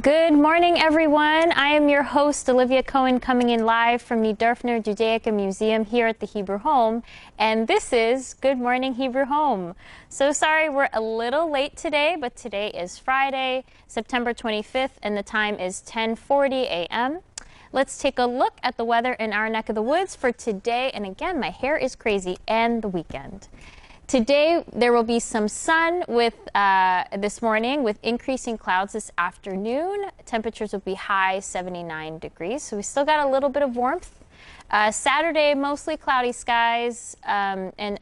Good morning, everyone. I am your host, Olivia Cohen, coming in live from the Dorfner Judaica Museum here at the Hebrew Home. And this is Good Morning Hebrew Home. So sorry we're a little late today, but today is Friday, September 25th, and the time is 10:40 a.m. Let's take a look at the weather in our neck of the woods for today. And again, my hair is crazy, and the weekend. Today, there will be some sun this morning with increasing clouds this afternoon. Temperatures will be high 79 degrees, so we still got a little bit of warmth. Saturday, mostly cloudy skies, and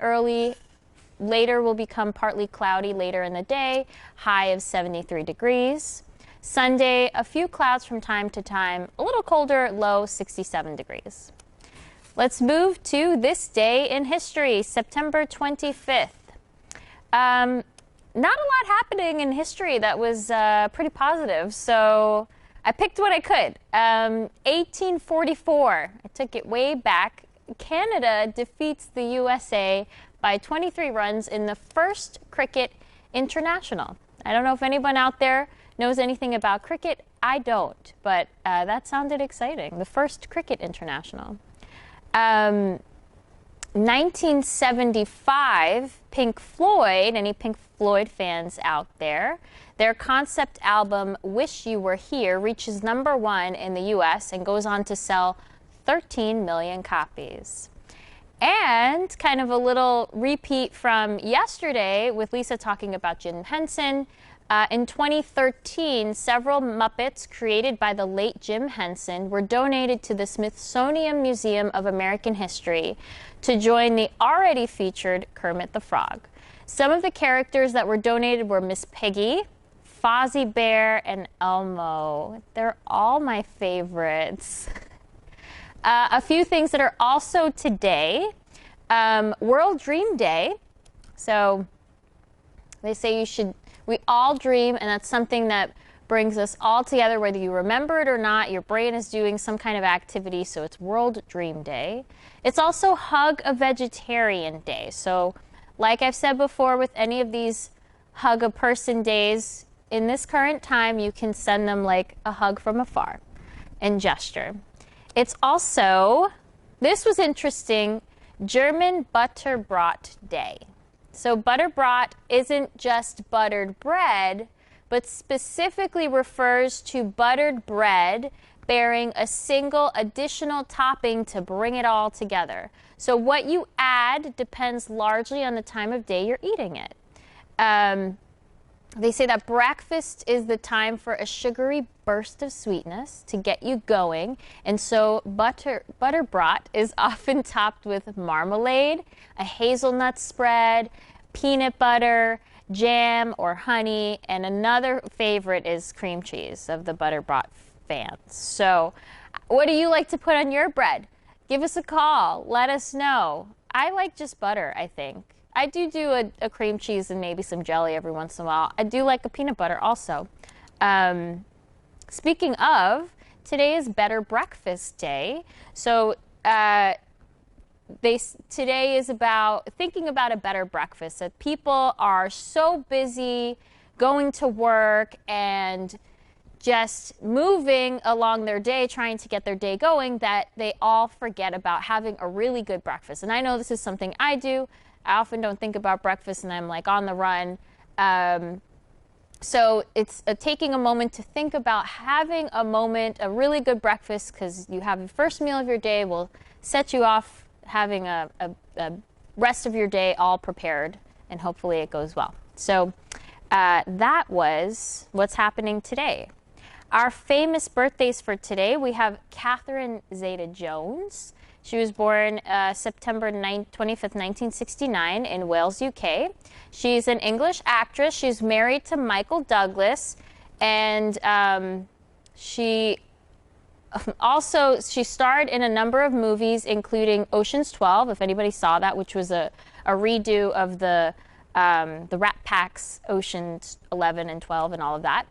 later will become partly cloudy later in the day, high of 73 degrees. Sunday, a few clouds from time to time, a little colder, low 67 degrees. Let's move to this day in history, September 25th. Not a lot happening in history that was pretty positive, so I picked what I could. 1844, I took it way back. Canada defeats the USA by 23 runs in the first cricket international. I don't know if anyone out there knows anything about cricket. I don't, but that sounded exciting. The first cricket international. 1975, Pink Floyd, any Pink Floyd fans out there, their concept album, Wish You Were Here, reaches #1 in the US and goes on to sell 13 million copies. And kind of a little repeat from yesterday with Lisa talking about Jim Henson. In 2013, several Muppets created by the late Jim Henson were donated to the Smithsonian Museum of American History to join the already featured Kermit the Frog. Some of the characters that were donated were Miss Piggy, Fozzie Bear, and Elmo. They're all my favorites. A few things that are also today. World Dream Day. So they say we all dream, and that's something that brings us all together, whether you remember it or not. Your brain is doing some kind of activity, so it's World Dream Day. It's also Hug a Vegetarian Day. So like I've said before with any of these Hug a Person days, in this current time, you can send them like a hug from afar and gesture. It's also, this was interesting, German Butterbrot Day. So Butterbrot isn't just buttered bread, but specifically refers to buttered bread bearing a single additional topping to bring it all together. So what you add depends largely on the time of day you're eating it. They say that breakfast is the time for a sugary burst of sweetness to get you going, and so Butterbrot is often topped with marmalade, a hazelnut spread, peanut butter, jam, or honey, and another favorite is cream cheese of the Butterbrot fans. So what do you like to put on your bread? Give us a call. Let us know. I like just butter, I think. I do a cream cheese and maybe some jelly every once in a while. I do like a peanut butter also. Speaking of, today is Better Breakfast Day. So today is about thinking about a better breakfast. That people are so busy going to work and just moving along their day, trying to get their day going, that they all forget about having a really good breakfast. And I know this is something I do. I often don't think about breakfast and I'm like on the run. So it's taking a moment to think about having a really good breakfast, because you have the first meal of your day will set you off having a rest of your day all prepared, and hopefully it goes well. So that was what's happening today. Our famous birthdays for today, we have Catherine Zeta-Jones. She was born September 25th, 1969 in Wales, UK. She's an English actress. She's married to Michael Douglas, and she starred in a number of movies, including Ocean's 12, if anybody saw that, which was a redo of the Rat Pack's Ocean's 11 and 12 and all of that.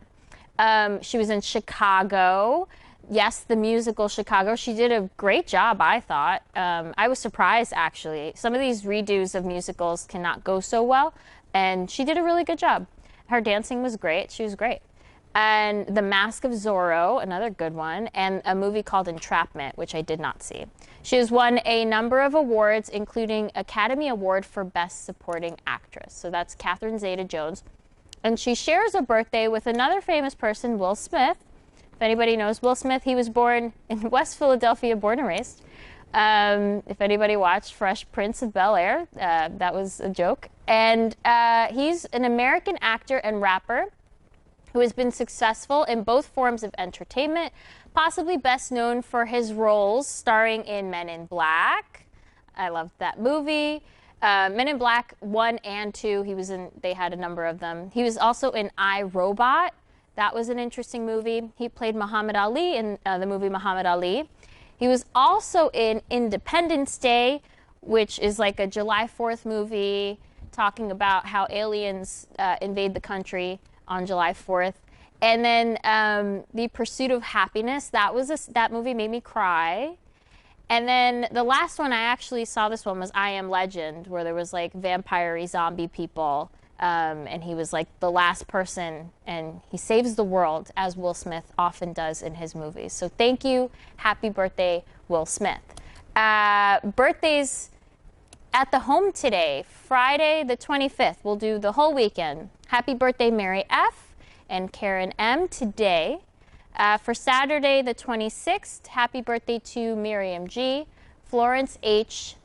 She was in Chicago. Yes, the musical Chicago. She did a great job, I thought. I was surprised, actually. Some of these redos of musicals cannot go so well, and she did a really good job. Her dancing was great. She was great. and The Mask of Zorro, another good one, and a movie called Entrapment, which I did not see. She has won a number of awards, including Academy Award for Best Supporting Actress. So that's Catherine Zeta-Jones. And she shares a birthday with another famous person, Will Smith. If anybody knows Will Smith, he was born in West Philadelphia, born and raised. If anybody watched Fresh Prince of Bel-Air, that was a joke. And he's an American actor and rapper who has been successful in both forms of entertainment, possibly best known for his roles starring in Men in Black. I loved that movie. Men in Black 1 and 2, they had a number of them. He was also in I, Robot. That was an interesting movie. He played Muhammad Ali in the movie Muhammad Ali. He was also in Independence Day, which is like a July 4th movie talking about how aliens invade the country on July 4th. And then The Pursuit of Happiness, that movie made me cry. And then the last one, I actually saw this one, was I Am Legend, where there was like vampire-y zombie people. And he was like the last person, and he saves the world, as Will Smith often does in his movies. So thank you. Happy birthday, Will Smith. Birthdays at the home today, Friday the 25th. We'll do the whole weekend. Happy birthday, Mary F. and Karen M. today. For Saturday the 26th, happy birthday to Miriam G., Florence H.,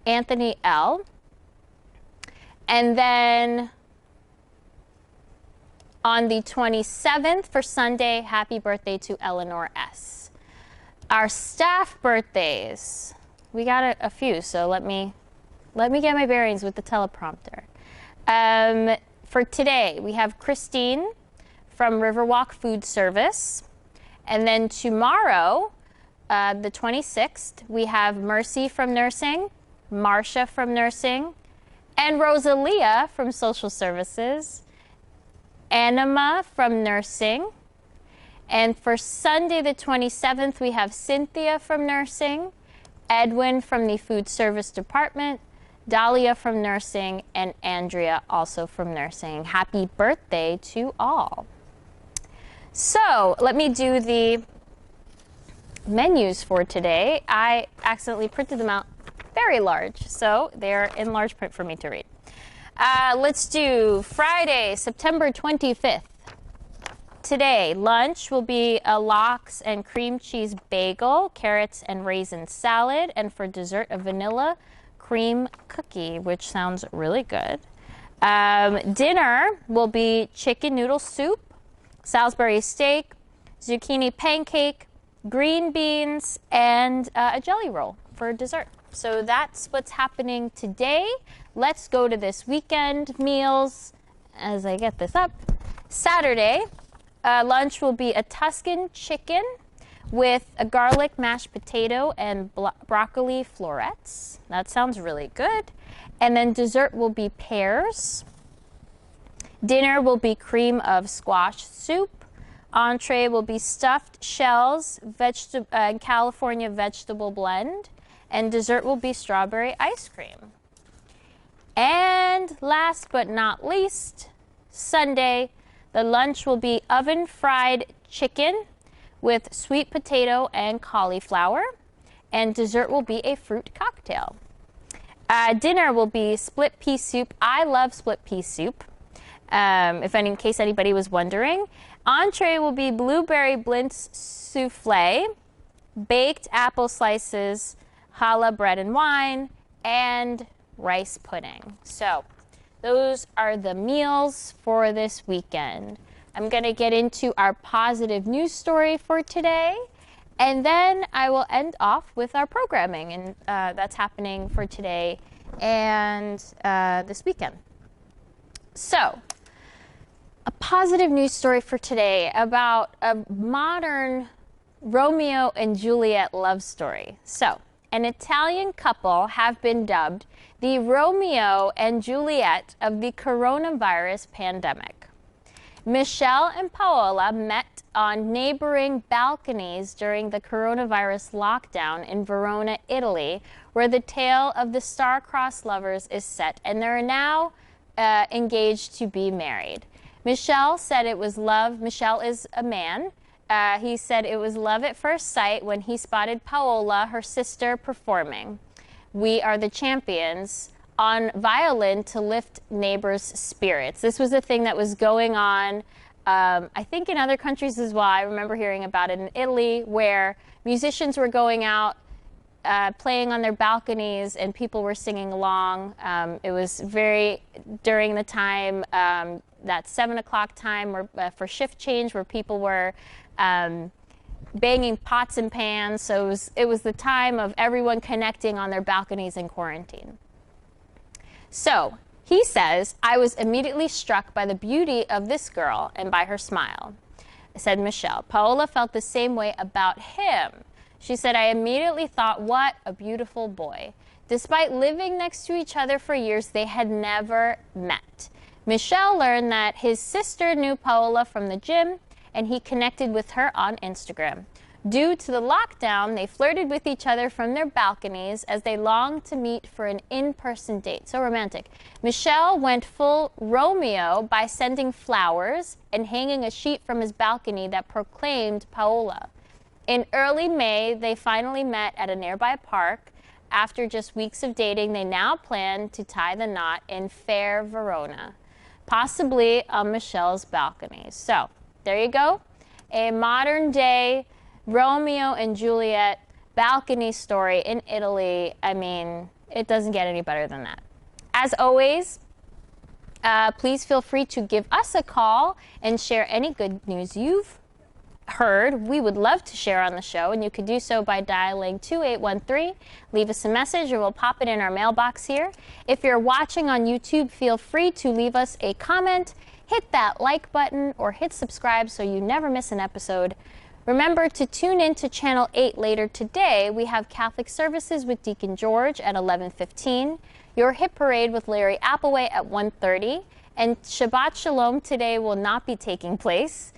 Anthony L. And then on the 27th for Sunday, happy birthday to Eleanor S. Our staff birthdays, we got a few, so let me get my bearings with the teleprompter. For today, we have Christine from Riverwalk Food Service. And then tomorrow, the 26th, we have Mercy from Nursing, Marcia from Nursing, and Rosalia from Social Services, Anima from Nursing. And for Sunday, the 27th, we have Cynthia from Nursing, Edwin from the Food Service Department, Dahlia from Nursing, and Andrea also from Nursing. Happy birthday to all. So let me do the menus for today. I accidentally printed them out very large, so they're in large print for me to read. Let's do Friday, September 25th. Today, lunch will be a lox and cream cheese bagel, carrots and raisin salad, and for dessert, a vanilla cream cookie, which sounds really good. Dinner will be chicken noodle soup, Salisbury steak, zucchini pancake, green beans, and a jelly roll for dessert. So that's what's happening today. Let's go to this weekend meals as I get this up. Saturday, lunch will be a Tuscan chicken with a garlic mashed potato and broccoli florets. That sounds really good. And then dessert will be pears. Dinner will be cream of squash soup. Entree will be stuffed shells, and California vegetable blend. And dessert will be strawberry ice cream. And last but not least, Sunday, the lunch will be oven fried chicken with sweet potato and cauliflower. And dessert will be a fruit cocktail. Dinner will be split pea soup. I love split pea soup. In case anybody was wondering. Entree will be blueberry blintz souffle, baked apple slices, challah bread and wine, and rice pudding. So those are the meals for this weekend. I'm going to get into our positive news story for today, and then I will end off with our programming, and that's happening for today and this weekend. So, a positive news story for today about a modern Romeo and Juliet love story. So, an Italian couple have been dubbed the Romeo and Juliet of the coronavirus pandemic. Michelle and Paola met on neighboring balconies during the coronavirus lockdown in Verona, Italy, where the tale of the star-crossed lovers is set, and they're now engaged to be married. Michelle said it was love. Michelle is a man. He said it was love at first sight when he spotted Paola, her sister, performing. We are the champions on violin to lift neighbors' spirits. This was a thing that was going on, I think, in other countries as well. I remember hearing about it in Italy, where musicians were going out, playing on their balconies, and people were singing along. It was during the time, that 7 o'clock time where, for shift change, where people were banging pots and pans. So it was the time of everyone connecting on their balconies in quarantine. So he says, I was immediately struck by the beauty of this girl and by her smile, said Michelle. Paola felt the same way about him. She said, I immediately thought, what a beautiful boy. Despite living next to each other for years, they had never met. Michelle learned that his sister knew Paola from the gym, and he connected with her on Instagram. Due to the lockdown, they flirted with each other from their balconies as they longed to meet for an in-person date. So romantic. Michelle went full Romeo by sending flowers and hanging a sheet from his balcony that proclaimed Paola. In early May, they finally met at a nearby park. After just weeks of dating, they now plan to tie the knot in fair Verona, possibly on Michelle's balcony. So there you go. A modern day Romeo and Juliet balcony story in Italy. I mean, it doesn't get any better than that. As always, please feel free to give us a call and share any good news you've heard. We would love to share on the show, and you can do so by dialing 2813. Leave us a message, or we'll pop it in our mailbox here. If you're watching on YouTube, feel free to leave us a comment, hit that like button, or hit subscribe so you never miss an episode. Remember to tune in to Channel 8 later today. We have Catholic services with Deacon George at 11:15, your Hit Parade with Larry Appleway at 1:30, and Shabbat Shalom today will not be taking place.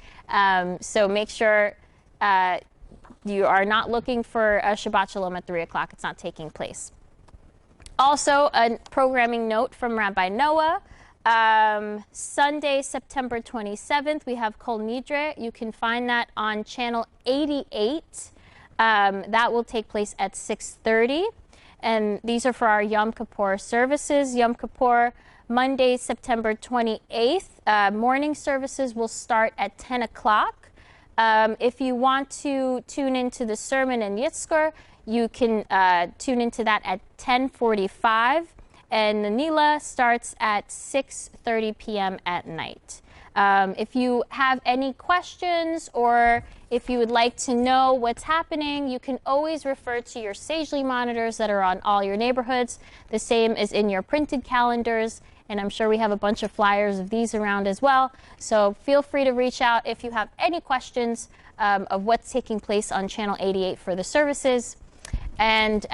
So make sure you are not looking for a Shabbat Shalom at 3 o'clock. It's not taking place. Also, a programming note from Rabbi Noah. Sunday, September 27th, we have Kol Nidre. You can find that on Channel 88. That will take place at 6:30. And these are for our Yom Kippur services. Yom Kippur, Monday, September 28th. Morning services will start at 10 o'clock. If you want to tune into the sermon in Yitzchor, you can tune into that at 10:45. And the Nila starts at 6:30 p.m. at night. If you have any questions, or if you would like to know what's happening, you can always refer to your Sagely monitors that are on all your neighborhoods. The same is in your printed calendars, and I'm sure we have a bunch of flyers of these around as well. So feel free to reach out if you have any questions of what's taking place on Channel 88 for the services. And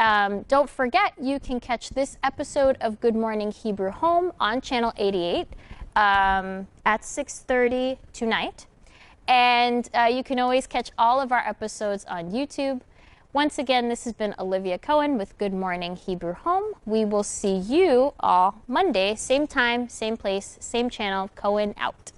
don't forget, you can catch this episode of Good Morning Hebrew Home on Channel 88 at 6:30 tonight. And you can always catch all of our episodes on YouTube. Once again, this has been Olivia Cohen with Good Morning Hebrew Home. We will see you all Monday, same time, same place, same channel. Cohen out.